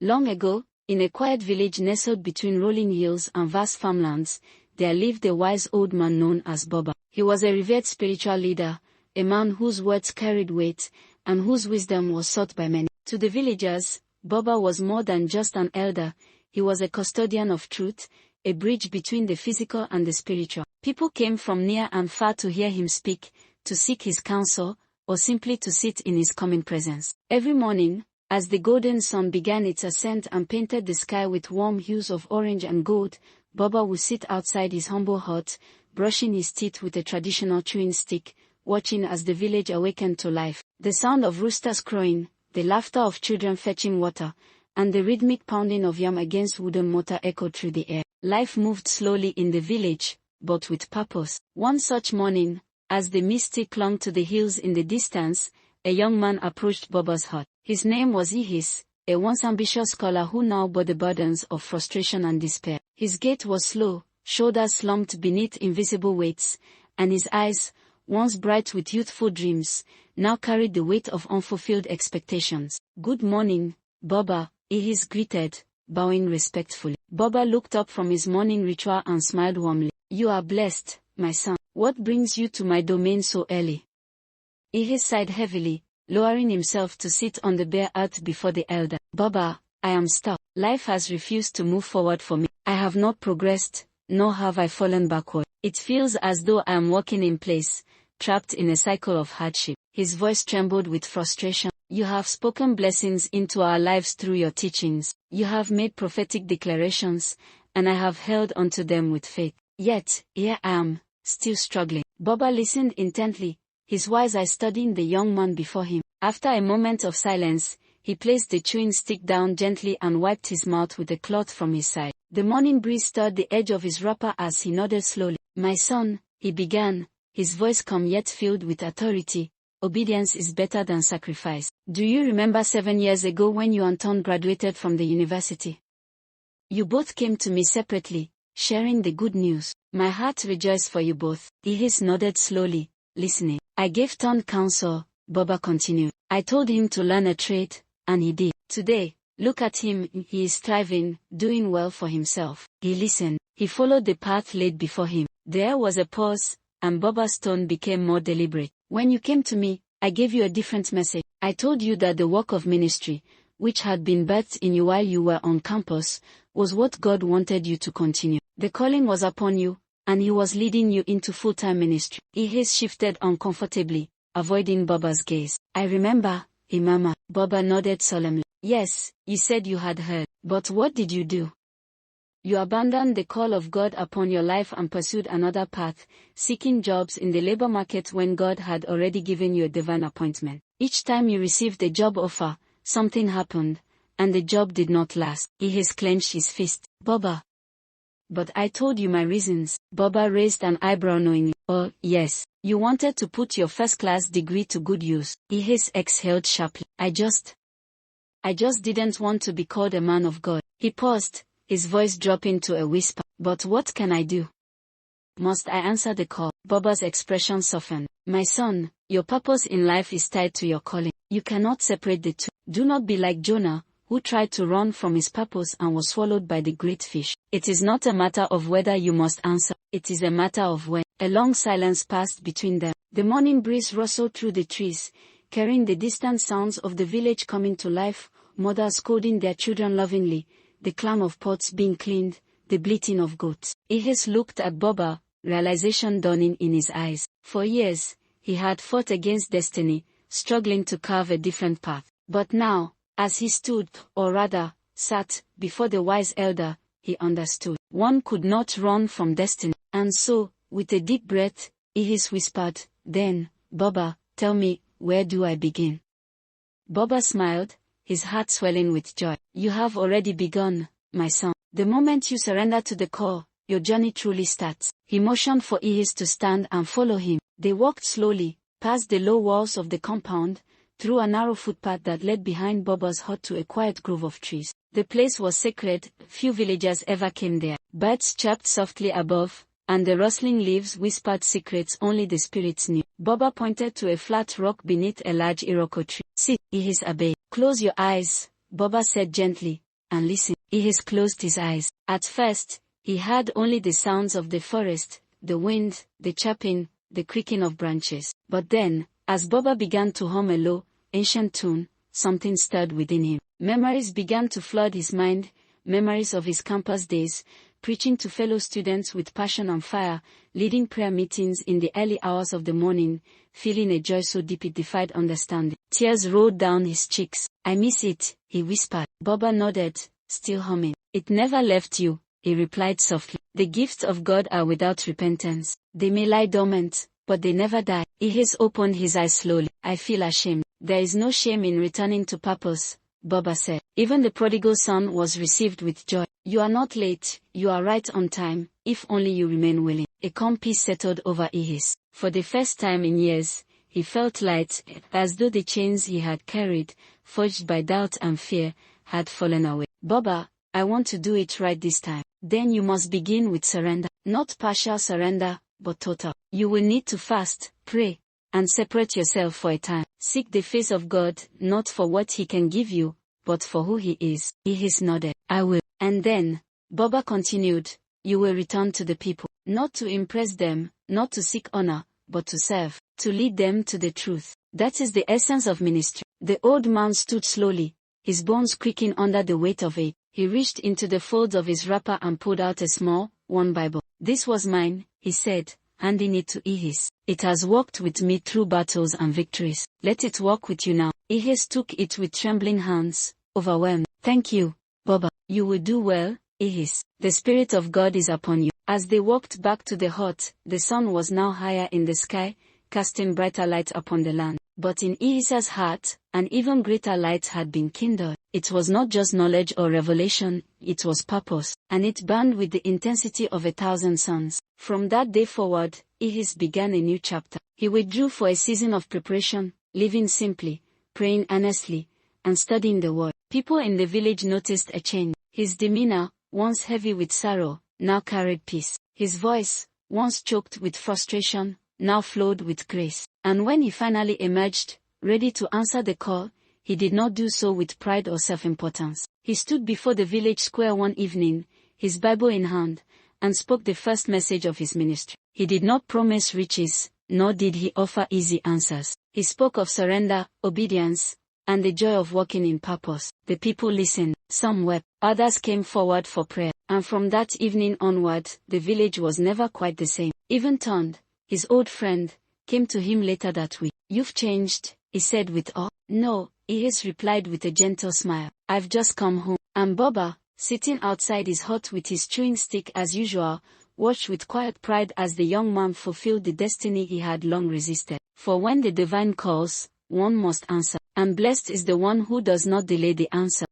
Long ago, in a quiet village nestled between rolling hills and vast farmlands, there lived a wise old man known as Baba. He was a revered spiritual leader, a man whose words carried weight, and whose wisdom was sought by many. To the villagers, Baba was more than just an elder. He was a custodian of truth, a bridge between the physical and the spiritual. People came from near and far to hear him speak, to seek his counsel, or simply to sit in his coming presence. Every morning, as the golden sun began its ascent and painted the sky with warm hues of orange and gold, Baba would sit outside his humble hut, brushing his teeth with a traditional chewing stick, watching as the village awakened to life. The sound of roosters crowing, the laughter of children fetching water, and the rhythmic pounding of yam against wooden mortar echoed through the air. Life moved slowly in the village, but with purpose. One such morning, as the misty clung to the hills in the distance, a young man approached Baba's hut. His name was Ehis, a once ambitious scholar who now bore the burdens of frustration and despair. His gait was slow, shoulders slumped beneath invisible weights, and his eyes, once bright with youthful dreams, now carried the weight of unfulfilled expectations. "Good morning, Baba," Ehis greeted, bowing respectfully. Baba looked up from his morning ritual and smiled warmly. "You are blessed, my son. What brings you to my domain so early?" Ehis sighed heavily, lowering himself to sit on the bare earth before the elder. "Baba, I am stuck. Life has refused to move forward for me. I have not progressed, nor have I fallen backward. It feels as though I am walking in place, trapped in a cycle of hardship." His voice trembled with frustration. "You have spoken blessings into our lives through your teachings. You have made prophetic declarations, and I have held onto them with faith. Yet, here I am, still struggling." Baba listened intently, his wise eyes studying the young man before him. After a moment of silence, he placed the chewing stick down gently and wiped his mouth with a cloth from his side. The morning breeze stirred the edge of his wrapper as he nodded slowly. "My son," he began, his voice calm yet filled with authority, "obedience is better than sacrifice. Do you remember 7 years ago when you and Ton graduated from the university? You both came to me separately, sharing the good news. My heart rejoiced for you both." Ehis nodded slowly, listening. "I gave Ton counsel," Baba continued. "I told him to learn a trade, and he did. Today, look at him, he is thriving, doing well for himself." He listened. He followed the path laid before him. There was a pause, and Baba's tone became more deliberate. "When you came to me, I gave you a different message. I told you that the work of ministry, which had been birthed in you while you were on campus, was what God wanted you to continue. The calling was upon you, and He was leading you into full-time ministry." Ehis shifted uncomfortably, avoiding Baba's gaze. "I remember," he murmured. Baba nodded solemnly. "Yes, you said you had heard. But what did you do? You abandoned the call of God upon your life and pursued another path, seeking jobs in the labor market when God had already given you a divine appointment. Each time you received a job offer, something happened, and the job did not last." Ehis clenched his fist. "Baba, but I told you my reasons." Baba raised an eyebrow knowingly. "Oh, yes, you wanted to put your first-class degree to good use." Ehis exhaled sharply. I just didn't want to be called a man of God." He paused, his voice dropping to a whisper. "But what can I do? Must I answer the call?" Baba's expression softened. "My son, your purpose in life is tied to your calling. You cannot separate the two. Do not be like Jonah, who tried to run from his purpose and was swallowed by the great fish. It is not a matter of whether you must answer, it is a matter of when." A long silence passed between them. The morning breeze rustled through the trees, carrying the distant sounds of the village coming to life, mothers scolding their children lovingly, the clang of pots being cleaned, the bleating of goats. Ehis looked at Baba, realization dawning in his eyes. For years, he had fought against destiny, struggling to carve a different path. But now, as he stood, or rather, sat, before the wise elder, he understood. One could not run from destiny. And so, with a deep breath, Ehis whispered, "Then, Baba, tell me, where do I begin?" Baba smiled, his heart swelling with joy. "You have already begun, my son. The moment you surrender to the call, your journey truly starts." He motioned for Ehis to stand and follow him. They walked slowly, past the low walls of the compound, through a narrow footpath that led behind Baba's hut to a quiet grove of trees. The place was sacred, few villagers ever came there. Birds chirped softly above, and the rustling leaves whispered secrets only the spirits knew. Baba pointed to a flat rock beneath a large Iroko tree. "Sit," Ehis obeyed. "Close your eyes," Baba said gently, and listen. Ehis closed his eyes. At first, he heard only the sounds of the forest, the wind, the chirping, the creaking of branches. But then, as Baba began to hum a low, ancient tune, something stirred within him. Memories began to flood his mind, memories of his campus days, preaching to fellow students with passion and fire, leading prayer meetings in the early hours of the morning, feeling a joy so deep it defied understanding. Tears rolled down his cheeks. "I miss it," he whispered. Baba nodded, still humming. "It never left you," he replied softly. "The gifts of God are without repentance. They may lie dormant, but they never die." Ehis opened his eyes slowly. "I feel ashamed." "There is no shame in returning to purpose," Baba said. "Even the prodigal son was received with joy. You are not late, you are right on time, if only you remain willing." A calm peace settled over Ehis. For the first time in years, he felt light, as though the chains he had carried, forged by doubt and fear, had fallen away. "Baba, I want to do it right this time." "Then you must begin with surrender. Not partial surrender, but total. You will need to fast, pray, and separate yourself for a time. Seek the face of God, not for what He can give you, but for who He is." Ehis nodded. "I will." And then, Baba continued, "You will return to the people, not to impress them, not to seek honor, but to serve, to lead them to the truth. That is the essence of ministry." The old man stood slowly, his bones creaking under the weight of it. He reached into the folds of his wrapper and pulled out a small, worn Bible. "This was mine," he said, handing it to Ehis. "It has walked with me through battles and victories. Let it walk with you now." Ehis took it with trembling hands, overwhelmed. "Thank you, Baba. You will do well, Ehis. The Spirit of God is upon you." As they walked back to the hut, the sun was now higher in the sky, casting brighter light upon the land. But in Ehis's heart, an even greater light had been kindled. It was not just knowledge or revelation, it was purpose, and it burned with the intensity of 1,000 suns. From that day forward, Ehis began a new chapter. He withdrew for a season of preparation, living simply, praying earnestly, and studying the word. People in the village noticed a change. His demeanor, once heavy with sorrow, now carried peace. His voice, once choked with frustration, now flowed with grace. And when he finally emerged, ready to answer the call, he did not do so with pride or self-importance. He stood before the village square one evening, his Bible in hand, and spoke the first message of his ministry. He did not promise riches, nor did he offer easy answers. He spoke of surrender, obedience, and the joy of walking in purpose. The people listened, some wept, others came forward for prayer, and from that evening onward, the village was never quite the same. Even Tond, his old friend, came to him later that week. "You've changed," he said with awe. "No," Ehis replied with a gentle smile. "I've just come home." And Baba, sitting outside his hut with his chewing stick as usual, watched with quiet pride as the young man fulfilled the destiny he had long resisted. For when the divine calls, one must answer, and blessed is the one who does not delay the answer.